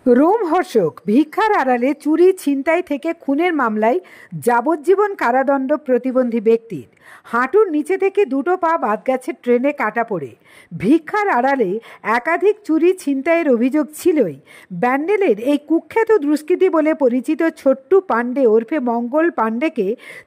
রোমহর্ষক ভিক্ষার আড়ালে চুরি ছিনতাই থেকে খুনের মামলায় যাবজ্জীবন কারাদণ্ড প্রতিবন্ধী ব্যক্তির। হাঁটুর নিচে থেকে দুটো পা বাদ গেছে ট্রেনে কাটা পড়ে। ভিক্ষার আড়ালে একাধিক চুরি ছিনতাইয়ের অভিযোগ ছিলই। ব্যান্ডেলের এই কুখ্যাত দুষ্কৃতী বলে পরিচিত ছোট্টু পাণ্ডে ওরফে মঙ্গল পাণ্ডেকে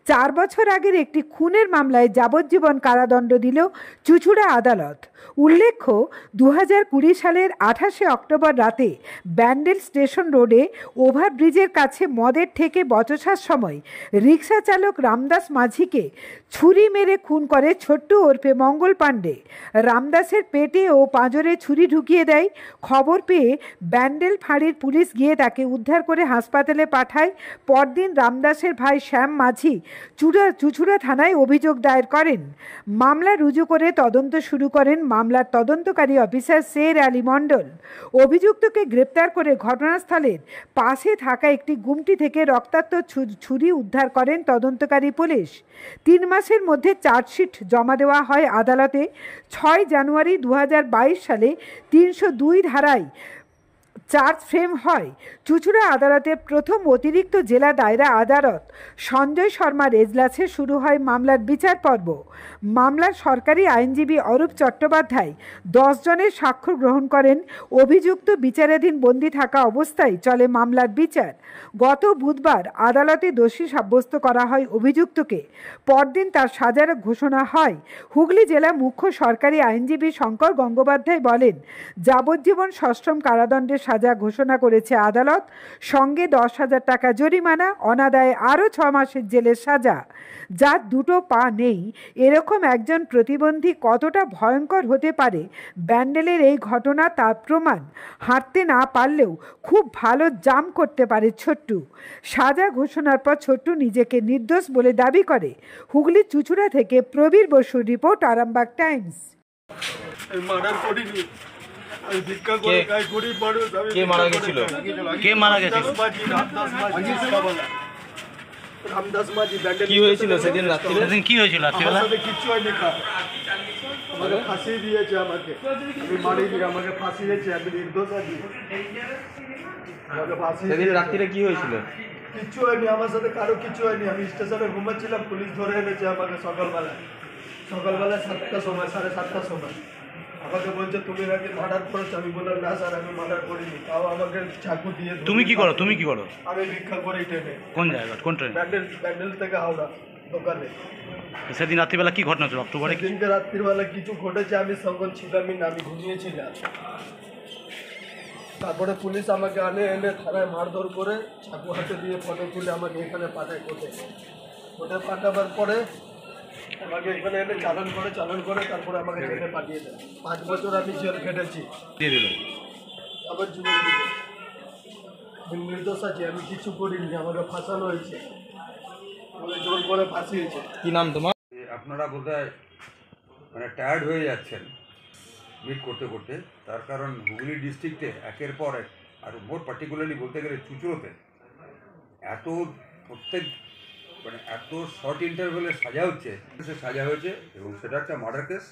4 বছর আগের একটি খুনের মামলায় যাবজ্জীবন কারাদণ্ড দিল চুঁচুড়া আদালত। উল্লেখ্য, 2020 সালের 28 অক্টোবর রাতে ব্যান্ডেল স্টেশন রোডে ওভারব্রিজের কাছে মদের ঠেকে বচসার সময় রিকশা চালক রামদাস মাঝিকে ছুরি মেরে খুন করে ছোট্টু ওরফে মঙ্গল পাণ্ডে। রামদাসের পেটে ও পাঁজরে ছুরি ঢুকিয়ে দেয়। খবর পেয়ে ব্যান্ডেল ফাঁড়ির পুলিশ গিয়ে তাকে উদ্ধার করে হাসপাতালে পাঠায়। পরদিন রামদাসের ভাই শ্যাম মাঝি চুঁচুড়া থানায় অভিযোগ দায়ের করেন। মামলা রুজু করে তদন্ত শুরু করেন মামলার তদন্তকারী অফিসার শের আলী মণ্ডল। অভিযুক্তকে গ্রেপ্তার করে ঘটনাস্থলের পাশে থাকা একটি গুমটি থেকে রক্তাক্ত ছুরি উদ্ধার করেন তদন্তকারী পুলিশ। 3 মাসের মধ্যে চার্জশিট জমা দেওয়া হয় আদালতে। 6 জানুয়ারি 2022 সালে 302 ধারায় চার্জ ফ্রেম হয়। চুঁচুড়া আদালতের প্রথম অতিরিক্ত জেলা দায়রা আদালত সঞ্জয় শর্মার এজলাসে শুরু হয় মামলার বিচার পর্ব। মামলার সরকারি আইনজীবী অরূপ চট্টোপাধ্যায় 10 জনের স্বাক্ষর গ্রহণ করেন। অভিযুক্ত বিচারাধীন বন্দী থাকা অবস্থায় চলে মামলার বিচার। গত বুধবার আদালতে দোষী সাব্যস্ত করা হয় অভিযুক্তকে। পরদিন তার সাজার ঘোষণা হয়। হুগলি জেলা মুখ্য সরকারি আইনজীবী শঙ্কর গঙ্গোপাধ্যায় বলেন, যাবজ্জীবন সশ্রম কারাদণ্ডের সাজা ঘোষণা করেছে আদালত। সঙ্গে 10,000 টাকা জরিমানা, অনাদায়ে আরও 6 মাসের জেলের সাজা। যার দুটো পা নেই, এরকম একজন প্রতিবন্ধী কতটা ভয়ঙ্কর হতে পারে ব্যান্ডেলের এই ঘটনা তার প্রমাণ। হাঁটতে না পারলেও খুব ভালো জাম্প করতে পারে ছোট্টু। সাজা ঘোষণার পর ছোট্টু নিজেকে নির্দোষ বলে দাবি করে। হুগলি চুঁচুড়া থেকে প্রবীর বসুর রিপোর্ট, আরামবাগ টাইমস। রামদাস মাঝি কি হয়েছিল সেদিন রাত্রিবেলা? কি হয়েছিল রাত্রিবেলা? কিচ্ছু হয়নি, আমাকে ফাঁসি দিয়েছে। আমাকে আমি মারিনি, আমাকে ফাঁসি দিয়েছে। আমি নির্দোষ আছি। সেদিন রাত্রিরে কি হয়েছিল? কিচ্ছু হয়নি, আমার সাথে কারো কিছু হয়নি। আমি স্টেশনে ঘুমাচ্ছিলাম, পুলিশ ধরে এনেছে আমাকে সকালবেলায় 7টার সময়, 7:30টার সময়। আমাকে বলছে তুমি নাকি মার্ডার করেছো। আমি বললাম না স্যার, আমি মার্ডার করিনি। তাও আমাকে চাকু দিয়ে। তুমি কি করো? তুমি কি করো? আমি ভিক্ষা করি ট্রেনে। কোন জায়গা? কোন ট্রেন? ব্যান্ডেল থেকে হাওড়া দোকানে। সেদিন রাত্রিবেলা কি ঘটনা ছিল? অক্টোবরে সেদিনকে রাত্রিবেলা কিছু ঘটেছে, আমি সঙ্গে ছিলামই না, আমি ঘুমিয়েছিলাম। তারপরে পুলিশ আমাকে এনে থানায় মারধর করে চাকু হাতে দিয়ে ফটো তুলে আমাকে এখানে পাঠায় কোর্টে পাঠাবার পরে আমাকে এখানে এনে চালান করে তারপরে আমাকে জেলে পাঠিয়ে দেয়। 5 বছর আমি জেল খেটেছি। দিয়ে দিল আমার জীবন দিল। আমি নির্দোষ আছি, আমি কিছু করিনি, আমাকে ফাঁসানো হয়েছে, আমাকে জোর করে ফাঁসিয়েছে। কি নাম তোমার? আপনারা বোধহয় টায়ার্ড হয়ে যাচ্ছেন মিট করতে করতে। তার কারণ হুগলি ডিস্ট্রিক্টে একের পর এক, আর মোর পার্টিকুলারলি বলতে গেলে চুঁচুড়োতে এত এত শর্ট ইন্টারভেলে সাজা হয়েছে এবং সেটা একটা মার্ডার কেস।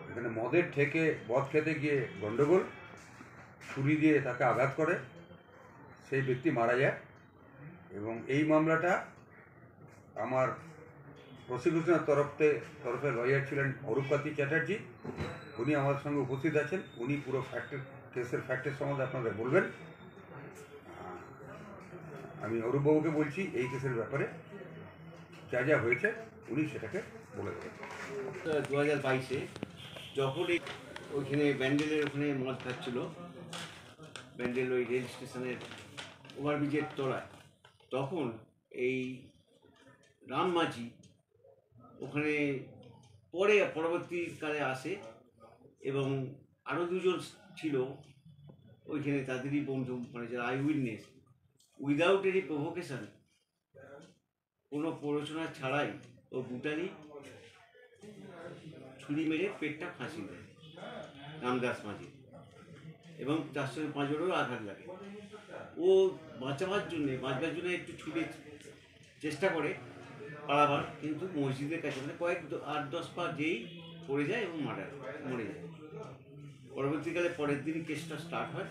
এখানে মদের ঠেকে মদ খেতে গিয়ে গণ্ডগোল, ছুরি দিয়ে তাকে আঘাত করে, সেই ব্যক্তি মারা যায়। এবং এই মামলাটা আমার প্রসিকিউশনের তরফে লয়ার ছিলেন অরূপকান্তি চ্যাটার্জি। উনি আমার সঙ্গে উপস্থিত আছেন। উনি পুরো কেসের ফ্যাক্টের সম্বন্ধে আপনাদের বলবেন। আমি অরূপবাবুকে বলছি এই কেসের ব্যাপারে যা হয়েছে উনি সেটাকে বলে দেবেন। 2022-এ যখন ওইখানে ব্যান্ডেলের ওখানে মদ খাচ্ছিল, ব্যান্ডেল ওই রেল স্টেশনের ওভারব্রিজের তলায়, তখন এই রাম মাঝি ওখানে পরবর্তীকালে আসে এবং আরও 2 জন ছিল ওইখানে, তাদেরই বন্ধু, যারা I witness, without any provocation, কোনো প্ররোচনা ছাড়াই ও ব্রুটালি ছুরি মেরে পেটটা ফাঁসি দেয় রামদাস মাঝি, এবং তার সঙ্গে পাঁজরেও আঘাত লাগে। ও বাঁচবার জন্য একটু ছুটে চেষ্টা করে পালাবার, কিন্তু মসজিদের কাছে 8-10 পা যেই পড়ে যায় এবং মরে যায়। পরবর্তীকালে পরের দিনই কেসটা স্টার্ট হয়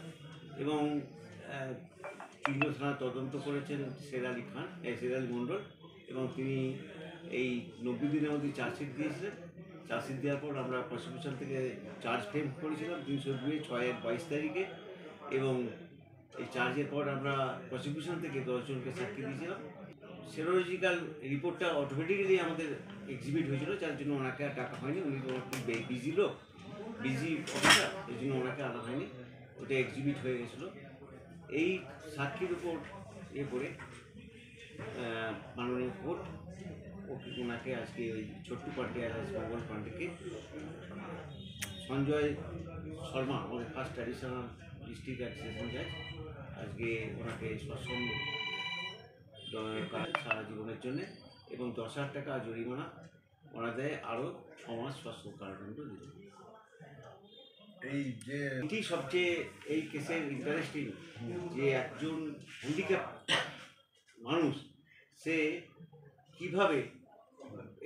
এবং চিহ্ন থানা তদন্ত করেছেন শের আলী মণ্ডল, এবং তিনি এই 90 দিনের মধ্যে চার্জশিট দিয়েছিলেন। চার্জশিট দেওয়ার পর আমরা প্রসিকিউশন থেকে চার্জ ফ্রেম করেছিলাম 302/6/22 তারিখে, এবং এই চার্জের পর আমরা প্রসিকিউশন থেকে 10 জনকে সাক্ষী দিয়েছিলাম। সেরোলজিক্যাল রিপোর্টটা অটোমেটিক্যালি আমাদের এক্সিবিট হয়েছিল, যার জন্য ওনাকে আর ডাকা হয়নি। উনি তো বিজি অফিসার, এই জন্য ওনাকে আনা হয়নি, ওটা এক্সিবিট হয়ে গেছিলো। এই সাক্ষীর উপর করে মাননীয় কোর্ট ওনাকে আজকে ওই ছোট্টু পান্ডে মঙ্গল পান্ডেকে সঞ্জয় শর্মা, আমাদের ফার্স্ট অ্যাডিশনাল ডিস্ট্রিক্ট অ্যাডমিনিস্ট্রেশন জাজ, আজকে ওনাকে সশ্রম সারা জীবনের জন্য এবং 10,000 টাকা জরিমানা ওনা দেয়, আরও 6 মাস সশ্রম কারাদণ্ড দিল। এই যে এটি সবচেয়ে এই কেসের ইন্টারেস্টিং, যে একজন হ্যান্ডিক্যাপ মানুষ সে কিভাবে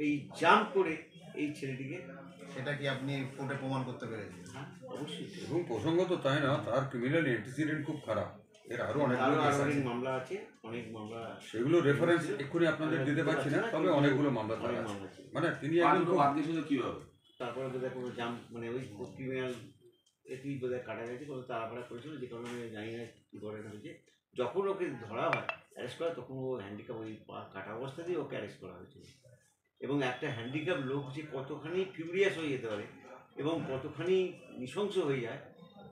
এই জাম্প করে এই ছেলেটিকে, সেটা কি আপনি কোর্টে প্রমাণ করতে পেরেছেন? অবশ্যই। এবং প্রসঙ্গত তাই না, তার ক্রিমিনাল অ্যান্টিসিডেন্ট খুব খারাপ, এর আরও অনেক মামলা আছে, অনেক মামলা, সেগুলো রেফারেন্স এক্ষুনি আপনাদের দিতে পারছি না, তবে অনেকগুলো মামলা তার আছে। মানে তিনি একজন কীভাবে তারপরে বোধহয় কোনো জাম্প মানে ওই ক্রিমিনাল এটি বোধহয় কাটা গেছে, কোনো তাড়াহুড়া করেছিল, যে কারণে আমি জানি না কী ঘটনা হয়েছে। যখন ওকে ধরা হয়, অ্যারেস্ট করা, তখন ও হ্যান্ডিক্যাপ ওই কাটা অবস্থা দিয়ে ওকে অ্যারেস্ট করা হয়েছিল। এবং একটা হ্যান্ডিক্যাপ লোক যে কতখানি ফিউরিয়াস হয়ে যেতে পারে এবং কতখানি নৃশংস হয়ে যায়,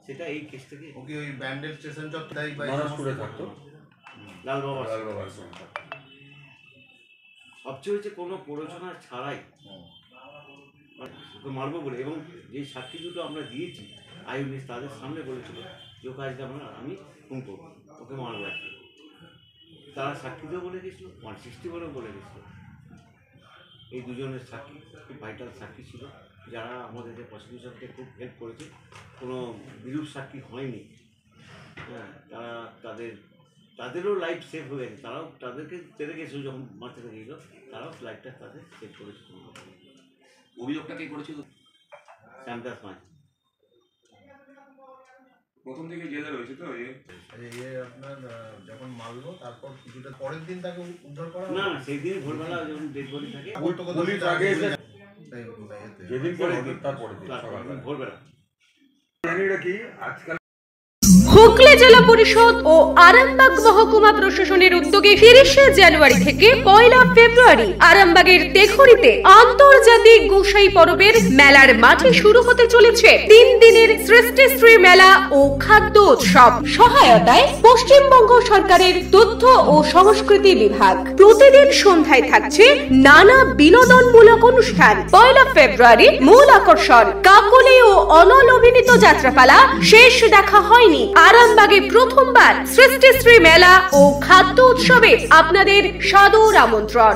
সেটা এই কেস থেকে। ওকে ওই ব্যান্ডেল স্টেশন চত্বরে মহারাষ্ট্রে থাকতো, লালবাবা লালবাবার সবচেয়ে হচ্ছে কোনো প্ররোচনা ছাড়াই ওকে মারবো বলে, এবং যে সাক্ষী দুটো আমরা দিয়েছি আইউনিস, তাদের সামনে বলেছিল যে ওকে আজকে আমি খুন করবো, ওকে মারবো একটা। তারা সাক্ষীতেও বলে গেছিলো, 160 বলেও বলে গেছিলো। এই দুজনের সাক্ষী খুব ভাইটাল সাক্ষী ছিল, যারা আমাদের প্রসিকিউশনকে খুব হেল্প করেছে। কোনো বিরূপ সাক্ষী হয়নি, হ্যাঁ, তাদেরও লাইফ সেভ হয়ে গেছে। তারাও তাদেরকে তেরে গেছিলো, যখন মারতে গিয়েছিল তারাও লাইফটা তাদের সেভ করেছিল। অভিযোগটা কে করেছিল? শ্যামদাস মাঝি প্রথম থেকে জেলে রয়েছে। তো আপনার যখন মারলো তারপর কিছুটা পরের দিন তাকে উদ্ধার করা না, সেই দিন ভোরবেলা যখন ডেড বডি থাকে, যেদিন পরে তারপরে ভোরবেলা। জানি রাখি আজকাল হুগলি জেলা পরিষদ ও আরামবাগ মহকুমা প্রশাসনের উদ্যোগে 30শে জানুয়ারি থেকে 1 ফেব্রুয়ারি আরামবাগের তেঘরিতে আন্তর্জাতিক গোসাই পরবের মেলার মাঠে শুরু হতে চলেছে 3 দিনের সৃষ্টিশ্রী মেলা ও খাদ্য উৎসব। সহায়তায় পশ্চিমবঙ্গ সরকারের তথ্য ও সংস্কৃতি বিভাগ। প্রতিদিন সন্ধ্যায় থাকছে নানা বিনোদনমূলক অনুষ্ঠান। 1 ফেব্রুয়ারি মূল আকর্ষণ কাকলি ও অনল অভিনীত যাত্রাপালা। শেষ দেখা হয়নি। আরামবাগে প্রথমবার সৃষ্টিশ্রী মেলা ও খাদ্য উৎসবে আপনাদের সাদর আমন্ত্রণ।